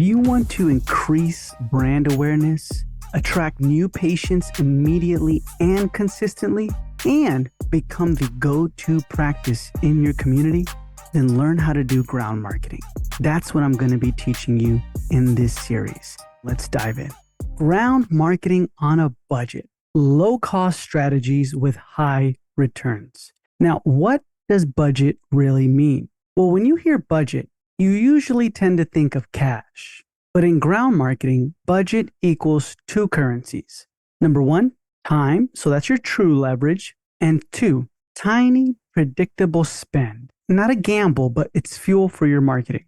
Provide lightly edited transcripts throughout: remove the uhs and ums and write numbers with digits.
Do you want to increase brand awareness, attract new patients immediately and consistently, and become the go-to practice in your community? Then learn how to do ground marketing. That's what I'm going to be teaching you in this series. Let's dive in. Ground marketing on a budget. Low-cost strategies with high returns. Now, what does budget really mean? Well, when you hear budget, you usually tend to think of cash. But in ground marketing, budget equals two currencies. Number one, time. So that's your true leverage. And two, tiny, predictable spend. Not a gamble, but it's fuel for your marketing.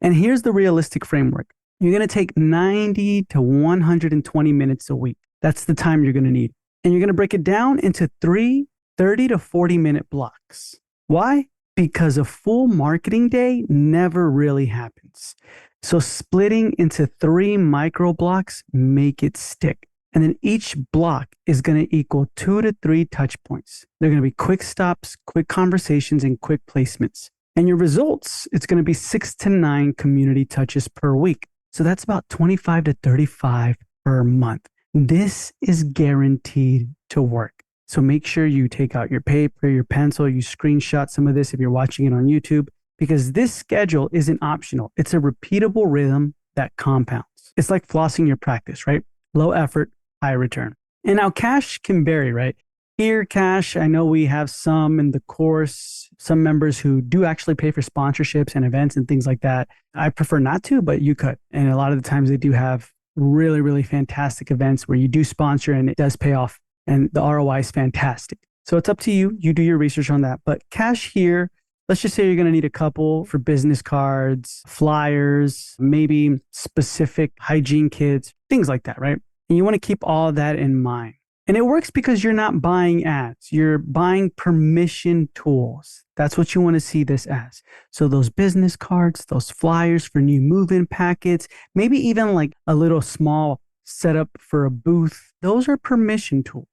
And here's the realistic framework. You're going to take 90 to 120 minutes a week. That's the time you're going to need. And you're going to break it down into 30 to 40 minute blocks. Why? Because a full marketing day never really happens. So splitting into 3 micro blocks make it stick. And then each block is going to equal 2 to 3 touch points. They're going to be quick stops, quick conversations, and quick placements. And your results, it's going to be 6 to 9 community touches per week. So that's about 25 to 35 per month. This is guaranteed to work. So make sure you take out your paper, your pencil, you screenshot some of this if you're watching it on YouTube, because this schedule isn't optional. It's a repeatable rhythm that compounds. It's like flossing your practice, right? Low effort, high return. And now cash can vary, right? Here, cash, I know we have some in the course, some members who do actually pay for sponsorships and events and things like that. I prefer not to, but you could. And a lot of the times they do have really, really fantastic events where you do sponsor and it does pay off. And the ROI is fantastic. So it's up to you. You do your research on that. But cash here, let's just say you're going to need a couple for business cards, flyers, maybe specific hygiene kits, things like that, right? And you want to keep all of that in mind. And it works because you're not buying ads. You're buying permission tools. That's what you want to see this as. So those business cards, those flyers for new move-in packets, maybe even like a little small setup for a booth. Those are permission tools.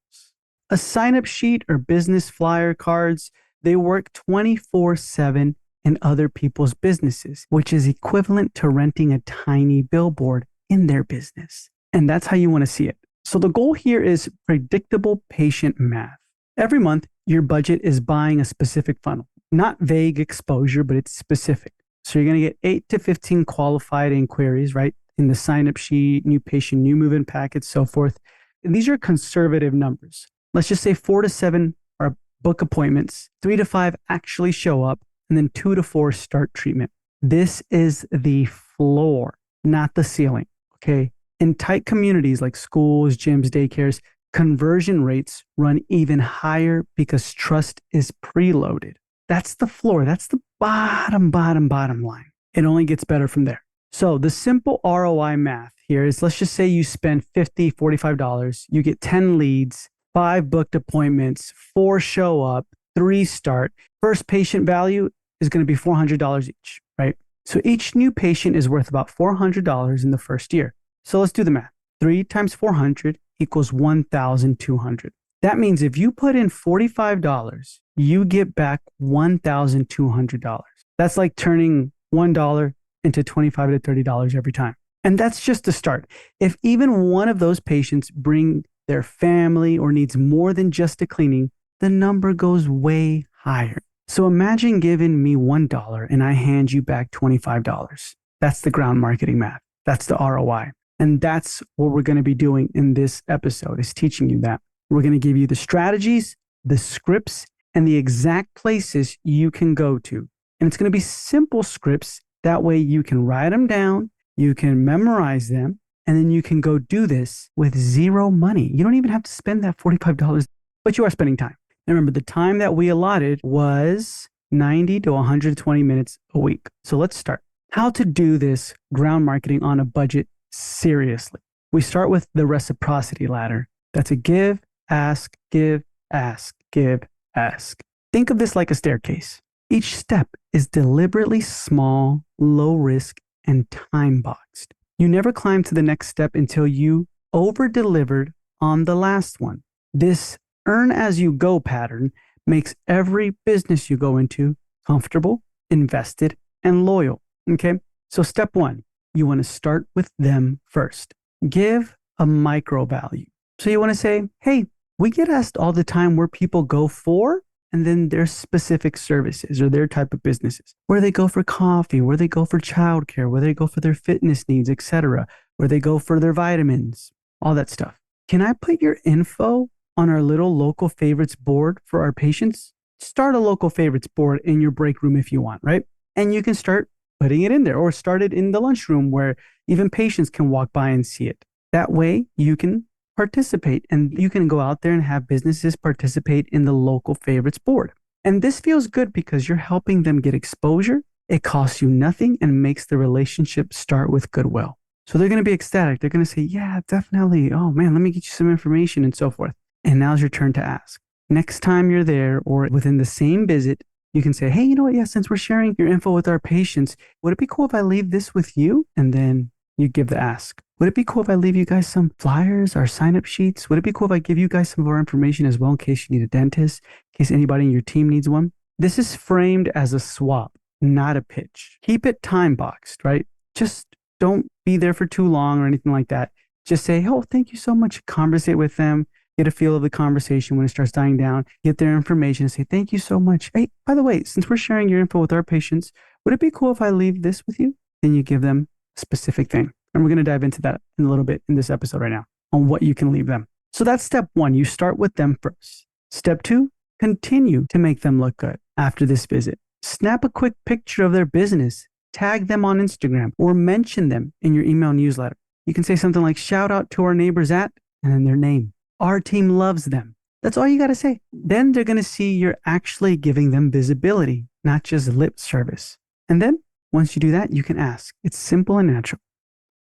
A sign-up sheet or business flyer cards, they work 24/7 in other people's businesses, which is equivalent to renting a tiny billboard in their business. And that's how you want to see it. So the goal here is predictable patient math. Every month, your budget is buying a specific funnel. Not vague exposure, but it's specific. So you're going to get 8 to 15 qualified inquiries, right? In the sign-up sheet, new patient, new move-in packets, so forth. And these are conservative numbers. Let's just say 4 to 7 are book appointments, 3 to 5 actually show up, and then 2 to 4 start treatment. This is the floor, not the ceiling, okay? In tight communities like schools, gyms, daycares, conversion rates run even higher because trust is preloaded. That's the floor. That's the bottom line. It only gets better from there. So the simple ROI math here is, let's just say you spend $50, $45, you get 10 leads, 5 booked appointments, 4 show up, 3 start. First patient value is going to be $400 each, right? So each new patient is worth about $400 in the first year. So let's do the math. 3 times 400 equals $1,200. That means if you put in $45, you get back $1,200. That's like turning $1 into $25 to $30 every time. And that's just the start. If even one of those patients bring their family or needs more than just a cleaning, the number goes way higher. So imagine giving me $1 and I hand you back $25. That's the ground marketing math. That's the ROI. And that's what we're going to be doing in this episode, is teaching you that. We're going to give you the strategies, the scripts, and the exact places you can go to. And it's going to be simple scripts. That way you can write them down, you can memorize them, and then you can go do this with zero money. You don't even have to spend that $45, but you are spending time. And remember, the time that we allotted was 90 to 120 minutes a week. So let's start. How to do this ground marketing on a budget seriously. We start with the reciprocity ladder. That's a give, ask, give, ask, give, ask. Think of this like a staircase. Each step is deliberately small, low risk, and time boxed. You never climb to the next step until you over-delivered on the last one. This earn as you go pattern makes every business you go into comfortable, invested, and loyal. Okay? So step 1, you want to start with them first. Give a micro value. So you want to say, hey, we get asked all the time where people go for, and then their specific services or their type of businesses, where they go for coffee, where they go for childcare, where they go for their fitness needs, etc., where they go for their vitamins, all that stuff. Can I put your info on our little local favorites board for our patients? Start a local favorites board in your break room if you want, right? And you can start putting it in there, or start it in the lunchroom where even patients can walk by and see it. That way you can participate, and you can go out there and have businesses participate in the local favorites board. And this feels good because you're helping them get exposure. It costs you nothing and makes the relationship start with goodwill. So they're going to be ecstatic. They're going to say, yeah, definitely. Oh man, let me get you some information and so forth. And now's your turn to ask. Next time you're there or within the same visit, you can say, hey, you know what? Yeah, since we're sharing your info with our patients, would it be cool if I leave this with you? And then you give the ask. Would it be cool if I leave you guys some flyers or sign-up sheets? Would it be cool if I give you guys some of our information as well in case you need a dentist, in case anybody in your team needs one? This is framed as a swap, not a pitch. Keep it time boxed, right? Just don't be there for too long or anything like that. Just say, oh, thank you so much. Conversate with them. Get a feel of the conversation when it starts dying down. Get their information and say, thank you so much. Hey, by the way, since we're sharing your info with our patients, would it be cool if I leave this with you? Then you give them a specific thing. And we're going to dive into that in a little bit in this episode right now on what you can leave them. So that's step one. You start with them first. Step two, continue to make them look good after this visit. Snap a quick picture of their business, tag them on Instagram, or mention them in your email newsletter. You can say something like, shout out to our neighbors at, and then their name. Our team loves them. That's all you got to say. Then they're going to see you're actually giving them visibility, not just lip service. And then once you do that, you can ask. It's simple and natural.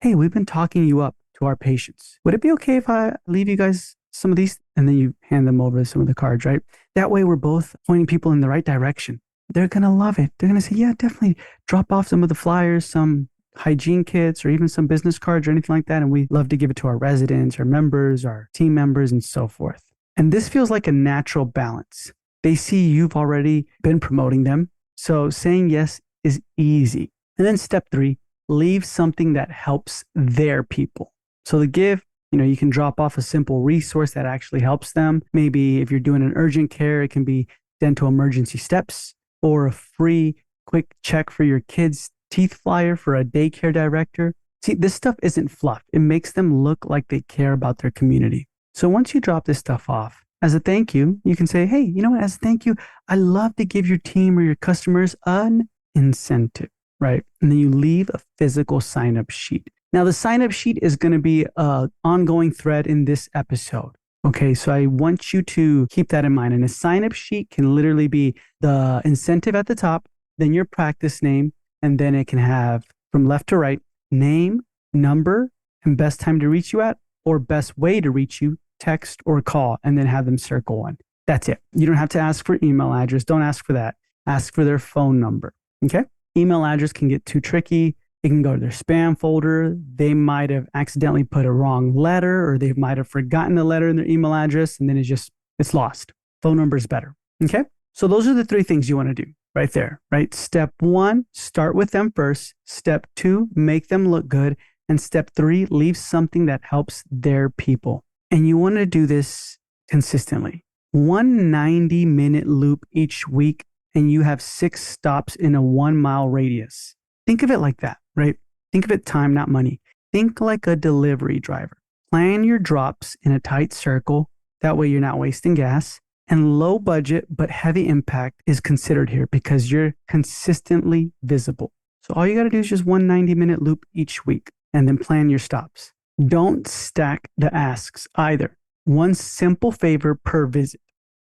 Hey, we've been talking you up to our patients. Would it be okay if I leave you guys some of these? And then you hand them over some of the cards, right? That way we're both pointing people in the right direction. They're going to love it. They're going to say, yeah, definitely drop off some of the flyers, some hygiene kits, or even some business cards or anything like that. And we love to give it to our residents, our members, our team members, and so forth. And this feels like a natural balance. They see you've already been promoting them. So saying yes is easy. And then step three, leave something that helps their people. So the give, you can drop off a simple resource that actually helps them. Maybe if you're doing an urgent care, it can be dental emergency steps, or a free quick check for your kids' teeth flyer for a daycare director. See, this stuff isn't fluff. It makes them look like they care about their community. So once you drop this stuff off, as a thank you, you can say, hey, you know what, as a thank you, I love to give your team or your customers an incentive, right? And then you leave a physical sign-up sheet. Now, the sign-up sheet is going to be an ongoing thread in this episode. Okay, so I want you to keep that in mind. And a sign-up sheet can literally be the incentive at the top, then your practice name, and then it can have from left to right, name, number, and best time to reach you at, or best way to reach you, text or call, and then have them circle one. That's it. You don't have to ask for email address. Don't ask for that. Ask for their phone number. Okay? Email address can get too tricky. It can go to their spam folder. They might have accidentally put a wrong letter, or they might have forgotten the letter in their email address, and then it's lost. Phone number is better. Okay? So those are the three things you want to do right there, right? Step one, start with them first. Step two, make them look good. And step three, leave something that helps their people. And you want to do this consistently. 190-minute loop each week, and you have 6 stops in a 1-mile radius. Think of it like that, right? Think of it time, not money. Think like a delivery driver. Plan your drops in a tight circle. That way you're not wasting gas. And low budget but heavy impact is considered here because you're consistently visible. So all you got to do is just 190-minute loop each week, and then plan your stops. Don't stack the asks either. One simple favor per visit.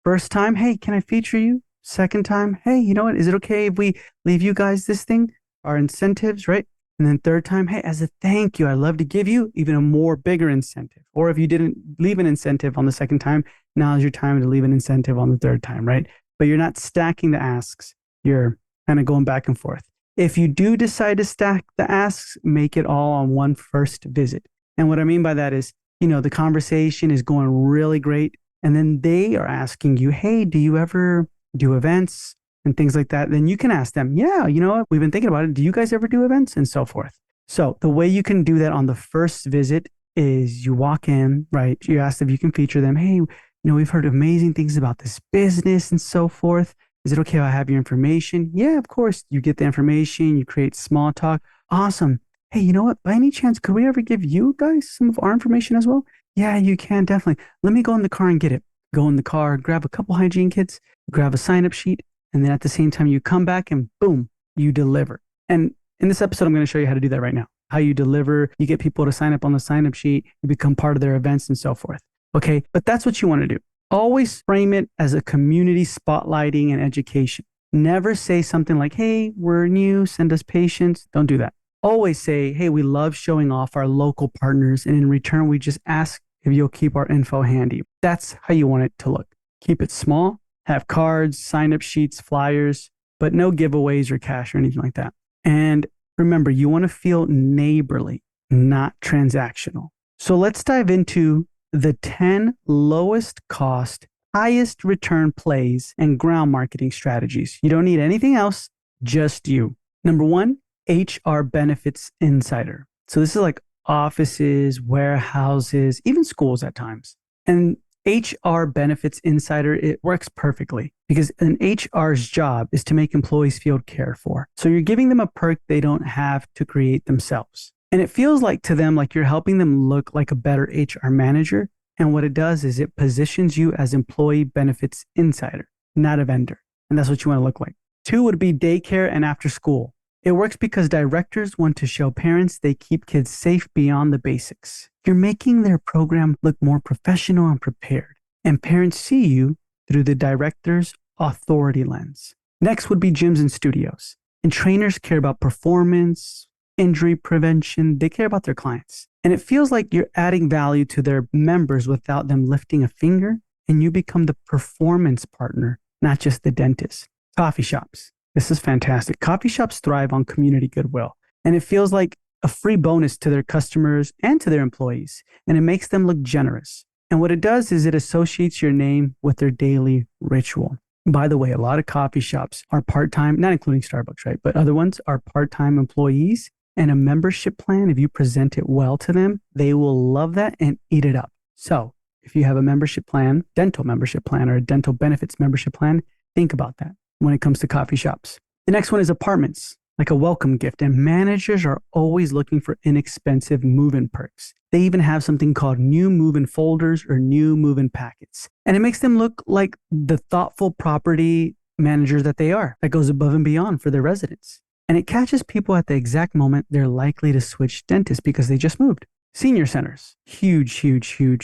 First time, hey, can I feature you? Second time, hey, you know what? Is it okay if we leave you guys this thing? Our incentives, right? And then third time, hey, as a thank you, I'd love to give you even a more bigger incentive. Or if you didn't leave an incentive on the second time, now is your time to leave an incentive on the third time, right? But you're not stacking the asks. You're kind of going back and forth. If you do decide to stack the asks, make it all on one first visit. And what I mean by that is, the conversation is going really great. And then they are asking you, hey, do you ever do events and things like that? Then you can ask them, yeah, you know what? We've been thinking about it. Do you guys ever do events? And so forth. So the way you can do that on the first visit is you walk in, right? You ask if you can feature them. Hey, we've heard amazing things about this business and so forth. Is it okay if I have your information? Yeah, of course. You get the information, you create small talk. Awesome. Hey, you know what? By any chance, could we ever give you guys some of our information as well? Yeah, you can definitely. Let me go in the car and get it. Go in the car, grab a couple hygiene kits, grab a sign up sheet, and then at the same time, you come back and boom, you deliver. And in this episode, I'm going to show you how to do that right now. How you deliver, you get people to sign up on the sign up sheet, you become part of their events and so forth. Okay. But that's what you want to do. Always frame it as a community spotlighting and education. Never say something like, hey, we're new, send us patients. Don't do that. Always say, hey, we love showing off our local partners. And in return, we just ask if you'll keep our info handy. That's how you want it to look. Keep it small, have cards, sign up sheets, flyers, but no giveaways or cash or anything like that. And remember, you want to feel neighborly, not transactional. So let's dive into the 10 lowest cost, highest return plays and ground marketing strategies. You don't need anything else, just you. Number 1, HR Benefits Insider. So this is like offices, warehouses, even schools at times. And HR Benefits Insider, it works perfectly because an HR's job is to make employees feel cared for. So you're giving them a perk they don't have to create themselves. And it feels like to them like you're helping them look like a better HR manager. And what it does is it positions you as Employee Benefits Insider, not a vendor. And that's what you want to look like. 2 would be daycare and after school. It works because directors want to show parents they keep kids safe beyond the basics. You're making their program look more professional and prepared, and parents see you through the director's authority lens. Next would be gyms and studios. And trainers care about performance, injury prevention. They care about their clients. And it feels like you're adding value to their members without them lifting a finger, and you become the performance partner, not just the dentist. Coffee shops. This is fantastic. Coffee shops thrive on community goodwill, and it feels like a free bonus to their customers and to their employees, and it makes them look generous. And what it does is it associates your name with their daily ritual. By the way, a lot of coffee shops are part-time, not including Starbucks, right? But other ones are part-time employees, and a membership plan, if you present it well to them, they will love that and eat it up. So if you have a membership plan, dental membership plan, or a dental benefits membership plan, think about that when it comes to coffee shops. The next one is apartments, like a welcome gift. And managers are always looking for inexpensive move-in perks. They even have something called new move-in folders or new move-in packets. And it makes them look like the thoughtful property managers that they are, that goes above and beyond for their residents. And it catches people at the exact moment they're likely to switch dentists because they just moved. Senior centers, huge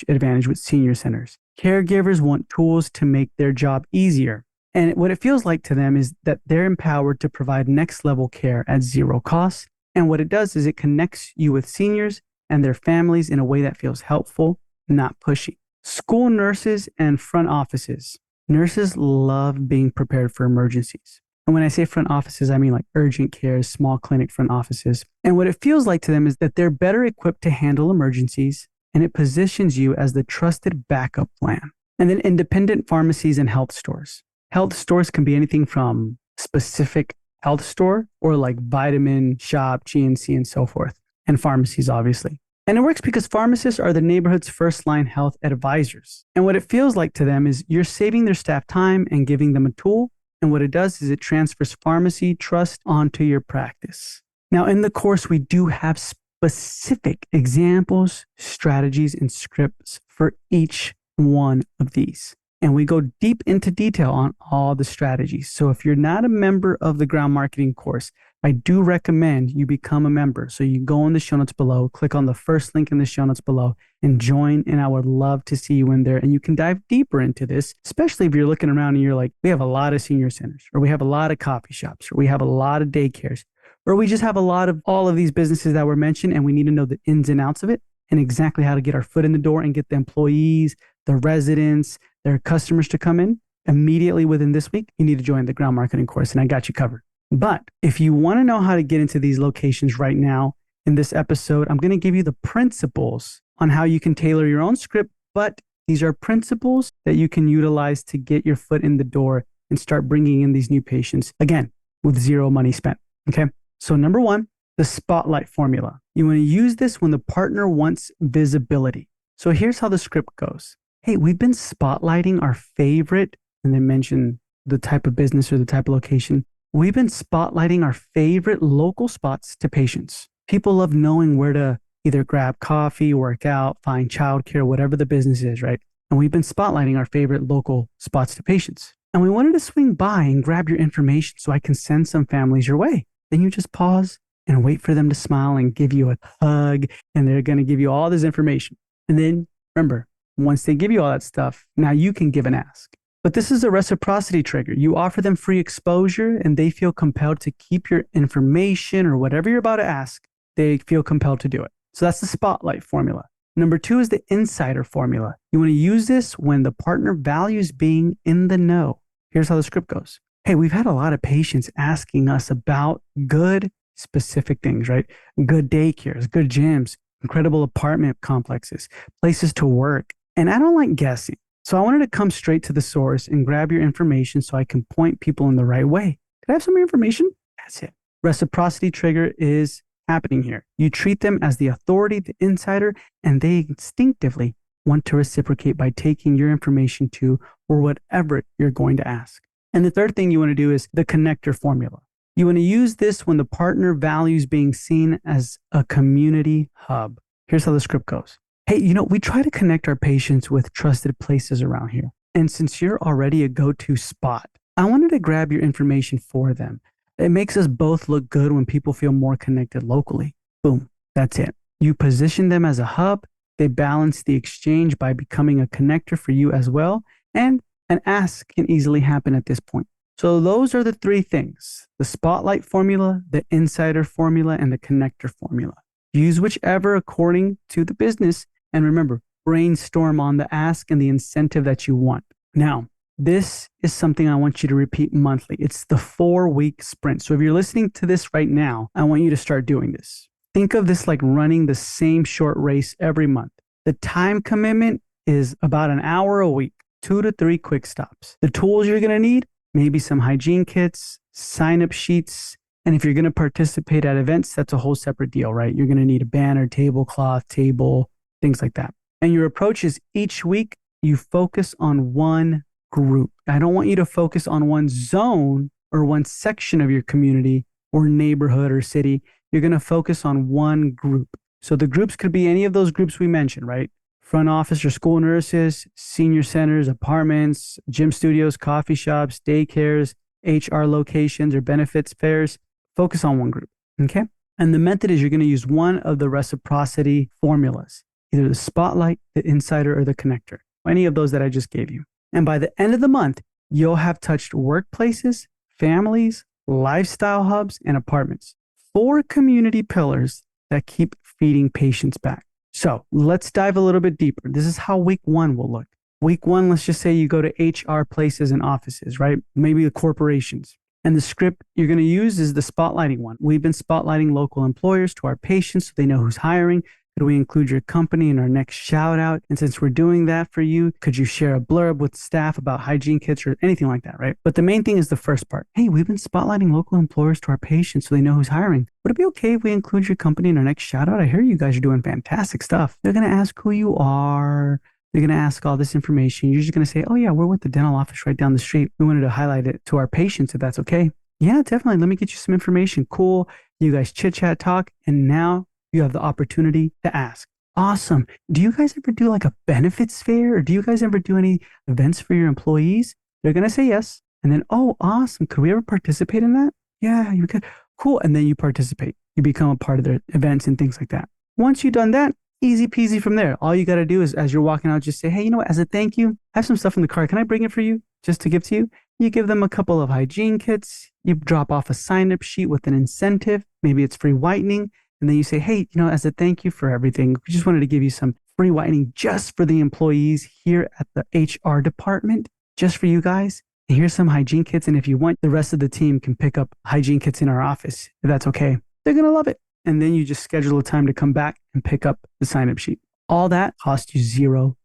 advantage with senior centers. Caregivers want tools to make their job easier. And what it feels like to them is that they're empowered to provide next level care at zero cost. And what it does is it connects you with seniors and their families in a way that feels helpful, not pushy. School nurses and front offices. Nurses love being prepared for emergencies. And when I say front offices, I mean like urgent care, small clinic front offices. And what it feels like to them is that they're better equipped to handle emergencies, and it positions you as the trusted backup plan. And then independent pharmacies and health stores. Health stores can be anything from specific health store or like vitamin shop, GNC, and so forth. And pharmacies, obviously. And it works because pharmacists are the neighborhood's first line health advisors. And what it feels like to them is you're saving their staff time and giving them a tool. And what it does is it transfers pharmacy trust onto your practice. Now, in the course, we do have specific examples, strategies, and scripts for each one of these. And we go deep into detail on all the strategies. So if you're not a member of the ground marketing course, I do recommend you become a member. So you go in the show notes below, click on the first link in the show notes below and join. And I would love to see you in there. And you can dive deeper into this, especially if you're looking around and you're like, we have a lot of senior centers, or we have a lot of coffee shops, or we have a lot of daycares, or we just have a lot of all of these businesses that were mentioned. And we need to know the ins and outs of it and exactly how to get our foot in the door and get the employees, the residents, their customers to come in immediately within this week. You need to join the ground marketing course, and I got you covered. But if you want to know how to get into these locations right now in this episode, I'm going to give you the principles on how you can tailor your own script. But these are principles that you can utilize to get your foot in the door and start bringing in these new patients, again, with zero money spent. Okay. So number one, the spotlight formula. You want to use this when the partner wants visibility. So here's how the script goes. Hey, we've been spotlighting our favorite, and then mention the type of business or the type of location. We've been spotlighting our favorite local spots to patients. People love knowing where to either grab coffee, work out, find childcare, whatever the business is, right? And we've been spotlighting our favorite local spots to patients. And we wanted to swing by and grab your information so I can send some families your way. Then you just pause and wait for them to smile and give you a hug, and they're going to give you all this information. And then remember, once they give you all that stuff, now you can give an ask. But this is a reciprocity trigger. You offer them free exposure and they feel compelled to keep your information or whatever you're about to ask. They feel compelled to do it. So that's the spotlight formula. Number 2 is the insider formula. You want to use this when the partner values being in the know. Here's how the script goes. Hey, we've had a lot of patients asking us about good specific things, right? Good daycares, good gyms, incredible apartment complexes, places to work. And I don't like guessing. So I wanted to come straight to the source and grab your information so I can point people in the right way. Could I have some of your information? That's it. Reciprocity trigger is happening here. You treat them as the authority, the insider, and they instinctively want to reciprocate by taking your information to or whatever you're going to ask. And the third thing you want to do is the connector formula. You want to use this when the partner values being seen as a community hub. Here's how the script goes. Hey, we try to connect our patients with trusted places around here. And since you're already a go-to spot, I wanted to grab your information for them. It makes us both look good when people feel more connected locally. Boom, that's it. You position them as a hub. They balance the exchange by becoming a connector for you as well. And an ask can easily happen at this point. So those are the 3 things: the spotlight formula, the insider formula, and the connector formula. Use whichever according to the business. And remember, brainstorm on the ask and the incentive that you want. Now, this is something I want you to repeat monthly. It's the 4-week sprint. So if you're listening to this right now, I want you to start doing this. Think of this like running the same short race every month. The time commitment is about an hour a week, 2 to 3 quick stops. The tools you're going to need, maybe some hygiene kits, sign-up sheets. And if you're going to participate at events, that's a whole separate deal, right? You're going to need a banner, tablecloth, table, things like that. And your approach is each week you focus on one group. I don't want you to focus on one zone or one section of your community or neighborhood or city. You're going to focus on one group. So the groups could be any of those groups we mentioned, right? Front office or school nurses, senior centers, apartments, gym studios, coffee shops, daycares, HR locations, or benefits fairs. Focus on one group, okay? And the method is you're going to use one of the reciprocity formulas, either the spotlight, the insider, or the connector, any of those that I just gave you. And by the end of the month, you'll have touched workplaces, families, lifestyle hubs, and apartments. 4 community pillars that keep feeding patients back. So let's dive a little bit deeper. This is how week 1 will look. Week 1, let's just say you go to HR places and offices, right? Maybe the corporations. And the script you're going to use is the spotlighting one. We've been spotlighting local employers to our patients so they know who's hiring. Could we include your company in our next shout out? And since we're doing that for you, could you share a blurb with staff about hygiene kits or anything like that, right? But the main thing is the first part. Hey, we've been spotlighting local employers to our patients so they know who's hiring. Would it be okay if we include your company in our next shout out? I hear you guys are doing fantastic stuff. They're going to ask who you are. They're going to ask all this information. You're just going to say, oh yeah, we're with the dental office right down the street. We wanted to highlight it to our patients if that's okay. Yeah, definitely. Let me get you some information. Cool. You guys chit chat, talk. And now you have the opportunity to ask. Awesome. Do you guys ever do like a benefits fair, or do you guys ever do any events for your employees? They're going to say yes. And then, oh, awesome. Could we ever participate in that? Yeah, you could. Cool. And then you participate. You become a part of their events and things like that. Once you've done that, easy peasy from there. All you got to do is, as you're walking out, just say, hey, you know what? As a thank you, I have some stuff in the car. Can I bring it for you just to give to you? You give them a couple of hygiene kits. You drop off a sign-up sheet with an incentive. Maybe it's free whitening. And then you say, hey, as a thank you for everything, we just wanted to give you some free whitening just for the employees here at the HR department, just for you guys. And here's some hygiene kits. And if you want, the rest of the team can pick up hygiene kits in our office, if that's okay. They're going to love it. And then you just schedule a time to come back and pick up the sign-up sheet. All that costs you $0.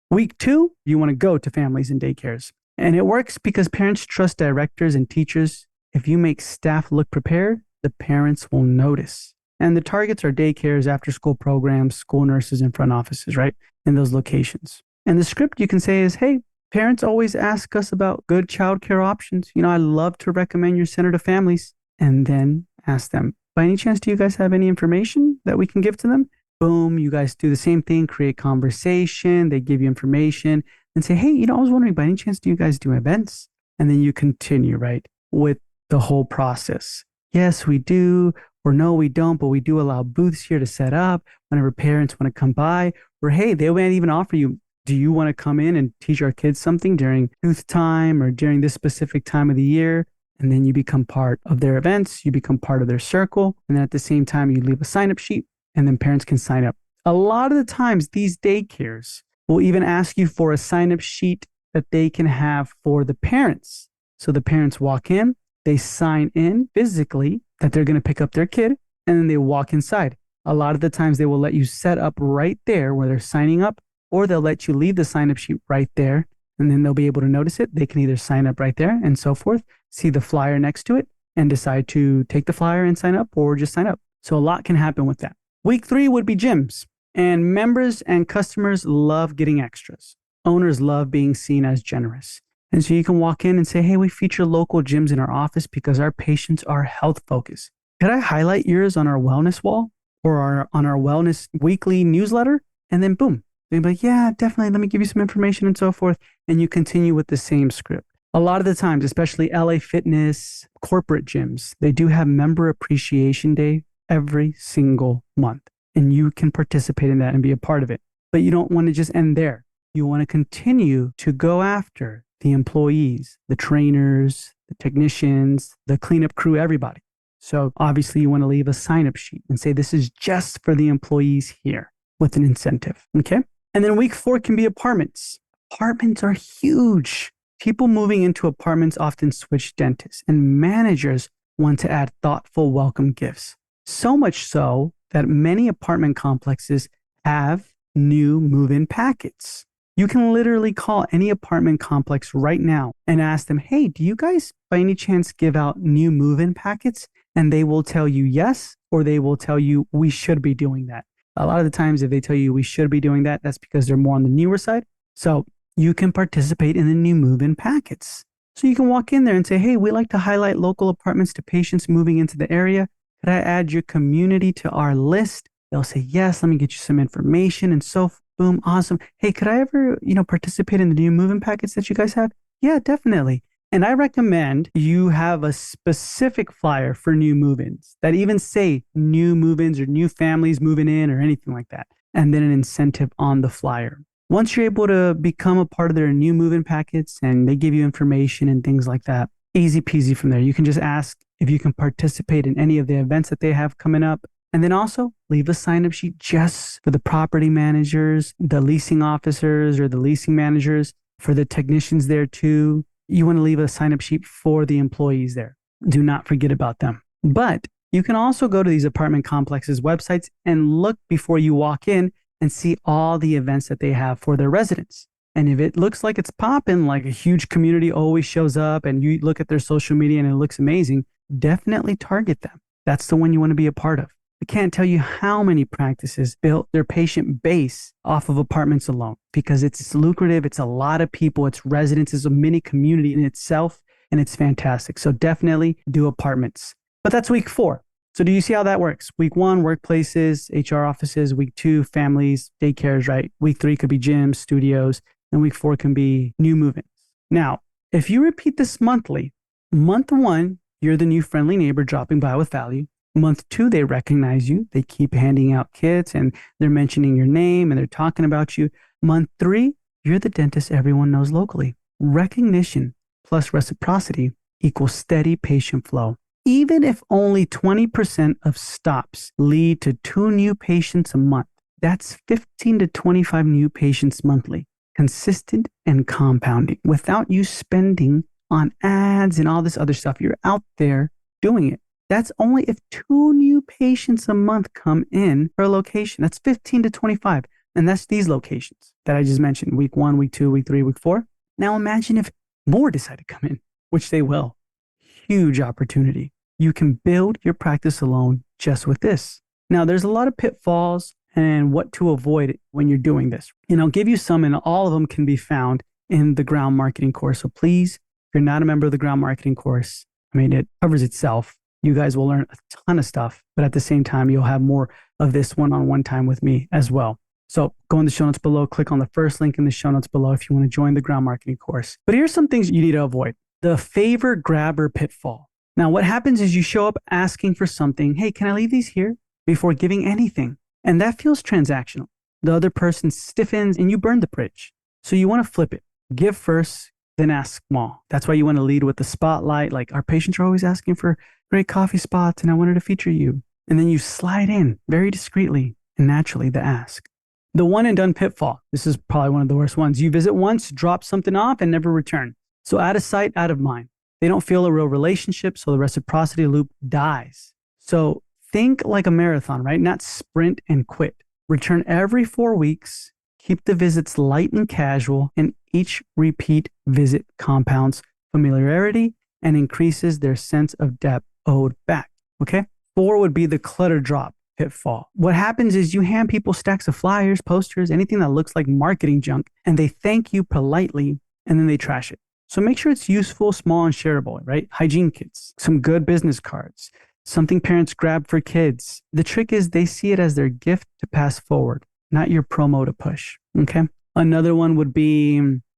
Week 2, you want to go to families and daycares. And it works because parents trust directors and teachers. If you make staff look prepared, the parents will notice. And the targets are daycares, after school programs, school nurses, and front offices, right? In those locations. And the script you can say is, hey, parents always ask us about good childcare options. I love to recommend your center to families. And then ask them, by any chance, do you guys have any information that we can give to them? Boom, you guys do the same thing, create conversation. They give you information and say, hey, I was wondering, by any chance, do you guys do events? And then you continue, right, with the whole process. Yes, we do. Or no, we don't, but we do allow booths here to set up whenever parents want to come by. Or hey, they might even offer you, do you want to come in and teach our kids something during youth time or during this specific time of the year? And then you become part of their events, you become part of their circle. And then at the same time, you leave a sign-up sheet and then parents can sign up. A lot of the times, these daycares will even ask you for a sign-up sheet that they can have for the parents. So the parents walk in, they sign in physically that they're going to pick up their kid, and then they walk inside. A lot of the times they will let you set up right there where they're signing up, or they'll let you leave the sign-up sheet right there, and then they'll be able to notice it. They can either sign up right there and so forth, see the flyer next to it, and decide to take the flyer and sign up or just sign up. So a lot can happen with that. Week 3 would be gyms, and members and customers love getting extras. Owners love being seen as generous. And so you can walk in and say, hey, we feature local gyms in our office because our patients are health focused. Could I highlight yours on our wellness wall or on our wellness weekly newsletter? And then boom, they'd be like, yeah, definitely. Let me give you some information and so forth. And you continue with the same script. A lot of the times, especially LA Fitness, corporate gyms, they do have Member Appreciation Day every single month. And you can participate in that and be a part of it. But you don't want to just end there. You want to continue to go after the employees, the trainers, the technicians, the cleanup crew, everybody. So obviously you want to leave a sign-up sheet and say, this is just for the employees here with an incentive, okay? And then week 4 can be apartments. Apartments are huge. People moving into apartments often switch dentists, and managers want to add thoughtful welcome gifts. So much so that many apartment complexes have new move-in packets. You can literally call any apartment complex right now and ask them, hey, do you guys by any chance give out new move-in packets? And they will tell you yes, or they will tell you we should be doing that. A lot of the times if they tell you we should be doing that, that's because they're more on the newer side. So you can participate in the new move-in packets. So you can walk in there and say, hey, we like to highlight local apartments to patients moving into the area. Could I add your community to our list? They'll say, yes, let me get you some information and so boom, awesome. Hey, could I ever, participate in the new move-in packets that you guys have? Yeah, definitely. And I recommend you have a specific flyer for new move-ins that even say new move-ins or new families moving in or anything like that. And then an incentive on the flyer. Once you're able to become a part of their new move-in packets and they give you information and things like that, easy peasy from there. You can just ask if you can participate in any of the events that they have coming up. And then also leave a sign-up sheet just for the property managers, the leasing officers or the leasing managers, for the technicians there too. You want to leave a sign-up sheet for the employees there. Do not forget about them. But you can also go to these apartment complexes' websites and look before you walk in and see all the events that they have for their residents. And if it looks like it's popping, like a huge community always shows up and you look at their social media and it looks amazing, definitely target them. That's the one you want to be a part of. I can't tell you how many practices built their patient base off of apartments alone because it's lucrative. It's a lot of people. It's residents. It's a mini community in itself, and it's fantastic. So definitely do apartments. But that's week 4. So do you see how that works? Week 1, workplaces, HR offices. Week 2, families, daycares, right? Week 3 could be gyms, studios, and week 4 can be new move-ins. Now, if you repeat this monthly, month 1, you're the new friendly neighbor dropping by with value. Month 2, they recognize you. They keep handing out kits and they're mentioning your name and they're talking about you. Month 3, you're the dentist everyone knows locally. Recognition plus reciprocity equals steady patient flow. Even if only 20% of stops lead to 2 new patients a month, that's 15 to 25 new patients monthly, consistent and compounding without you spending on ads and all this other stuff. You're out there doing it. That's only if 2 new patients a month come in per location. That's 15 to 25. And that's these locations that I just mentioned, week 1, week 2, week 3, week 4. Now imagine if more decide to come in, which they will. Huge opportunity. you can build your practice alone just with this. Now, there's a lot of pitfalls and what to avoid when you're doing this. And I'll give you some, and all of them can be found in the ground marketing course. So please, if you're not a member of the ground marketing course, I mean, it covers itself. You guys will learn a ton of stuff, but at the same time, you'll have more of this one-on-one time with me as well. So go in the show notes below, click on the first link in the show notes below if you want to join the ground marketing course. But here's some things you need to avoid. The favor grabber pitfall. Now, what happens is you show up asking for something. Hey, can I leave these here? Before giving anything. And that feels transactional. The other person stiffens and you burn the bridge. So you want to flip it. Give first, then ask small. That's why you want to lead with the spotlight. Like, our patients are always asking for great coffee spots and I wanted to feature you. And then you slide in very discreetly and naturally the ask. The one and done pitfall. This is probably one of the worst ones. You visit once, drop something off and never return. So out of sight, out of mind. They don't feel a real relationship, so the reciprocity loop dies. So think like a marathon, right? Not sprint and quit. Return every 4 weeks. Keep the visits light and casual, and each repeat visit compounds familiarity and increases their sense of debt owed back. Okay? 4 would be the clutter drop pitfall. What happens is you hand people stacks of flyers, posters, anything that looks like marketing junk, and they thank you politely, and then they trash it. So make sure it's useful, small, and shareable, right? Hygiene kits, some good business cards, something parents grab for kids. The trick is they see it as their gift to pass forward, not your promo to push, okay? Another one would be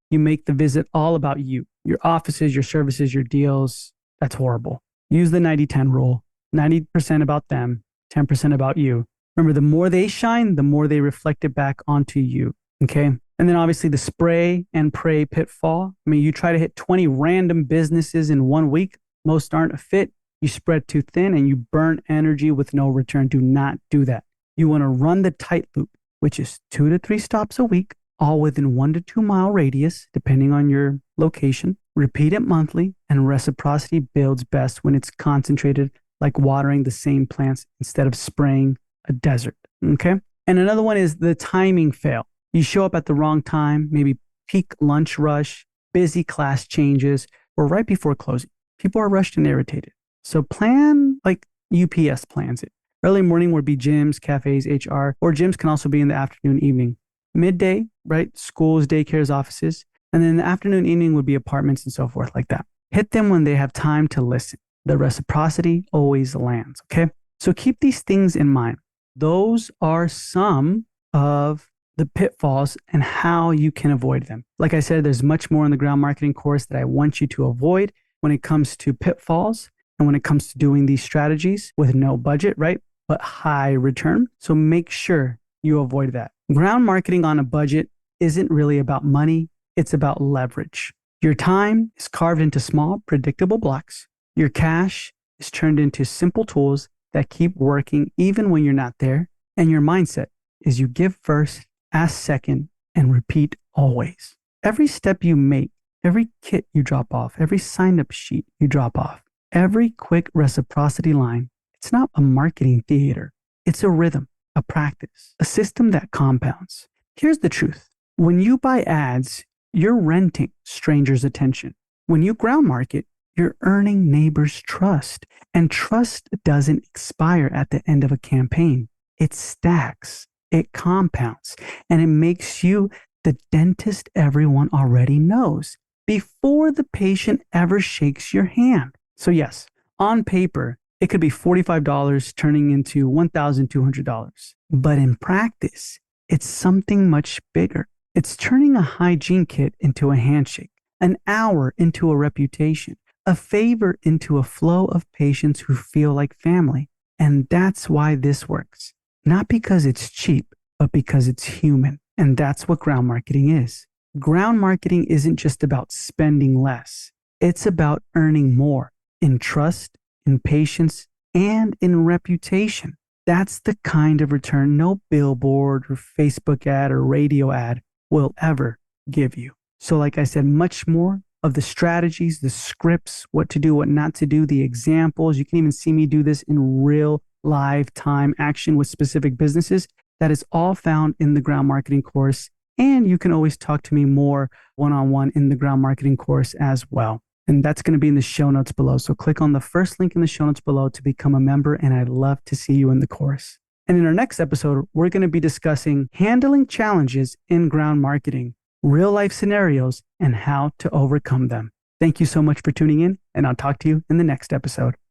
you make the visit all about you, your offices, your services, your deals. That's horrible. Use the 90-10 rule. 90% about them, 10% about you. Remember, the more they shine, the more they reflect it back onto you, okay? And then obviously the spray and pray pitfall. I mean, you try to hit 20 random businesses in 1 week. Most aren't a fit. You spread too thin and you burn energy with no return. Do not do that. You want to run the tight loop, which is 2 to 3 stops a week, all within 1 to 2 mile radius, depending on your location. Repeat it monthly, and reciprocity builds best when it's concentrated, like watering the same plants instead of spraying a desert. Okay. And another one is the timing fail. You show up at the wrong time, maybe peak lunch rush, busy class changes, or right before closing. People are rushed and irritated. So plan like UPS plans it. Early morning would be gyms, cafes, HR, or gyms can also be in the afternoon, evening. Midday, right? Schools, daycares, offices. And then the afternoon, evening would be apartments and so forth like that. Hit them when they have time to listen. The reciprocity always lands, okay? So keep these things in mind. Those are some of the pitfalls and how you can avoid them. Like I said, there's much more in the ground marketing course that I want you to avoid when it comes to pitfalls and when it comes to doing these strategies with no budget, right? But high return. So make sure you avoid that. Ground marketing on a budget isn't really about money. It's about leverage. Your time is carved into small, predictable blocks. Your cash is turned into simple tools that keep working even when you're not there. And your mindset is you give first, ask second, and repeat always. Every step you make, every kit you drop off, every sign-up sheet you drop off, every quick reciprocity line, it's not a marketing theater. It's a rhythm, a practice, a system that compounds. Here's the truth. When you buy ads, you're renting strangers' attention. When you ground market, you're earning neighbors' trust. And trust doesn't expire at the end of a campaign. It stacks. It compounds, and it makes you the dentist everyone already knows before the patient ever shakes your hand. So yes, on paper, it could be $45 turning into $1,200. But in practice, it's something much bigger. It's turning a hygiene kit into a handshake, an hour into a reputation, a favor into a flow of patients who feel like family. And that's why this works. Not because it's cheap, but because it's human. And that's what ground marketing is. Ground marketing isn't just about spending less. It's about earning more in trust, in patience, and in reputation. That's the kind of return no billboard or Facebook ad or radio ad will ever give you. So like I said, much more of the strategies, the scripts, what to do, what not to do, the examples. You can even see me do this in real live time action with specific businesses. That is all found in the ground marketing course. And you can always talk to me more one-on-one in the ground marketing course as well. And that's going to be in the show notes below. So click on the first link in the show notes below to become a member, and I'd love to see you in the course. And in our next episode, we're going to be discussing handling challenges in ground marketing, real life scenarios, and how to overcome them. Thank you so much for tuning in, and I'll talk to you in the next episode.